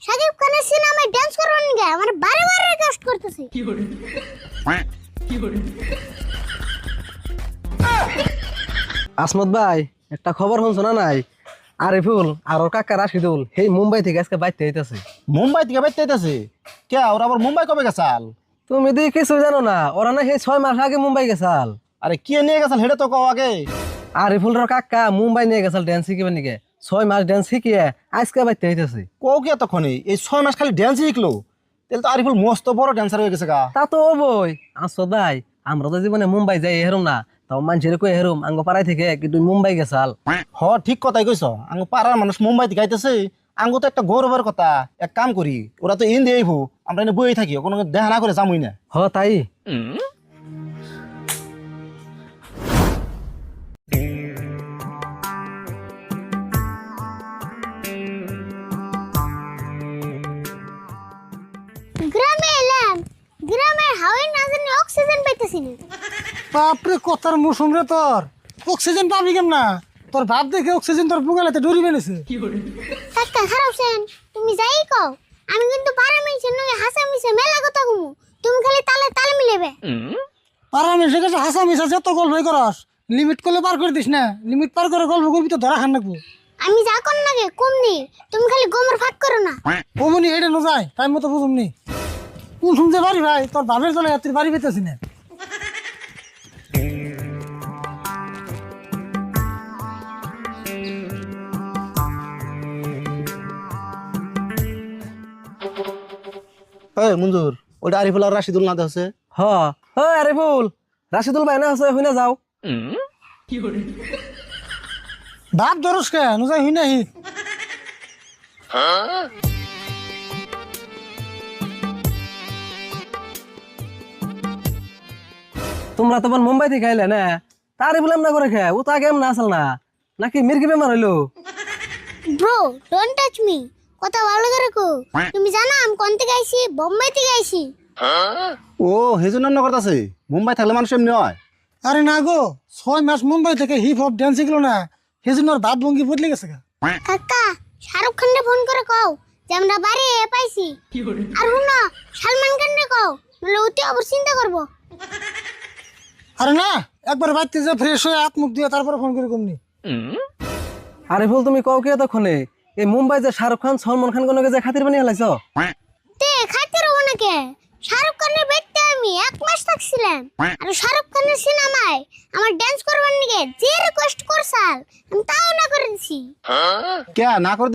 শাকিব খানের সিনেমায় ডান্স করবেন নাকি আমার বারে বারে রিকোয়েস্ট করতেছে। আসমত ভাই একটা খবর শুনছো না নাই? আরিফুল আর ওর কাকা রাশিদুল সেই মুম্বাই থেকে আজকে বাইতে হইতাছে। মুম্বাই থেকে বাইতে আইতাছে কে? ওরা আবার মুম্বাই কবে গেছাল? তুমি দি কিছু জানো না? ওরা না সেই 6 মাস আগে মুম্বাই গেছাল। আরে কি নিয়ে গেছাল হেডে তো কও আগে। আরিফুলের কাকা মুম্বাই নিয়ে গেছাল ড্যান্স শিখিবে নাকি। 6 মাস ড্যান্স শিখিয়ে আজকে বাইতে হইতাছে। কও কি এতক্ষণে এই 6 মাস খালি ড্যান্স শিখলো? তাহলে তো আরিফুল মস্ত বড় ড্যান্সার হয়ে গেছে গা। তা তো হবই। আসো দাই আমরা তো জীবনে মুম্বাই যাই হেরুম না, তাও মানুষের কই হেরুম আঙ্গ পাড়ায় থেকে কি তুই মুম্বাই গেছাল। হ ঠিক কথাই কইছ। আঙ্গ পাড়ার মানুষ মুম্বাই থেকে আইতেছে, আঙ্গ তো একটা গৌরবের কথা। এক কাম করি, ওরা তো ইন দিয়ে আমরা এনে বই থাকি, কোনো দেখা না করে যামই না। হ তাই। গ্রামে এলাম, গ্রামের হাওয়ায় না জানি অক্সিজেন পাইতেছি না। বাপরে কথার মৌসুম রে তোর, অক্সিজেন পাবি কেম না? তোর ভাব দেখে অক্সিজেন তোর বুগালাতে ডরি বেনেছে। কাকা খারাপ সেন, তুমি যাই কও আমি কিন্তু পারা মিলছে নয় হাসা মিছে মেলা কথা কমু, তুমি খালি তালে তাল মিলেবে। আর আমি সে কাছে হাসা মিশা যত গল্পই করস, লিমিট করলে পার করে দিস না। লিমিট পার করে গল্প করবি তো ধরা খান নাকবো। আমি যা কর নাগে কমনি, তুমি খালি গোমর ফাঁক করো না। অমনি হেঁটে ন যায় টাইম মতো বুঝুমনি। কোন শুনতে পারি ভাই তোর ভাবের জন্য তুই বাড়ি পেতেছি না। এই মঞ্জুর, ওইটা আরিফুল আর রাশিদুল না দেছে? হ হ আরিফুল রাশিদুল ভাই না আছে হইনা যাও। ভাব ধরস কে ন যায় হুই নাহি। তোমরা তখন মুম্বাই থেকে আইলে না, তারই বললাম না করে খায় ও তো আগে এমন আসল না নাকি মির্গি বেমার হইলো। ব্রো ডোন্ট টাচ মি, কথা ভালো করে কো। তুমি জানো আমি কোন থেকে আইছি? বোম্বাই থেকে আইছি। ও হেজুন নাম করতেছে। মুম্বাই থাকলে মানুষ এমনি হয়। আরে না গো, 6 মাস মুম্বাই থেকে হিপ হপ ড্যান্স শিখলো না, সেজন্য ওর ভাব ভঙ্গি বদলে গেছে গা। কাকা শাহরুখ খানকে ফোন করে কও যে আমরা বাড়ি পাইছি। আর শুনো সালমান খানকে কও, নলে অতি অবর চিন্তা করবো। আরে না, একবার বাড়িতে যে ফ্রেশ হয়ে হাত মুখ দিয়ে তারপরে ফোন করে কমনি। আরিফুল তুমি কও কি এতক্ষণে এই মুম্বাই যে শাহরুখ খান সলমান খান কোন যে খাতির বানিয়ে হালাইছো? তে খাইতে রবো নাকি? শাহরুখ খানের বাড়িতে আমি 1 মাস থাকছিলাম। আর শাহরুখ খানের সিনেমায় আমার ডান্স করবার নাকি যে রিকোয়েস্ট করছাল আমি তাও না করে দিছি। কে না করে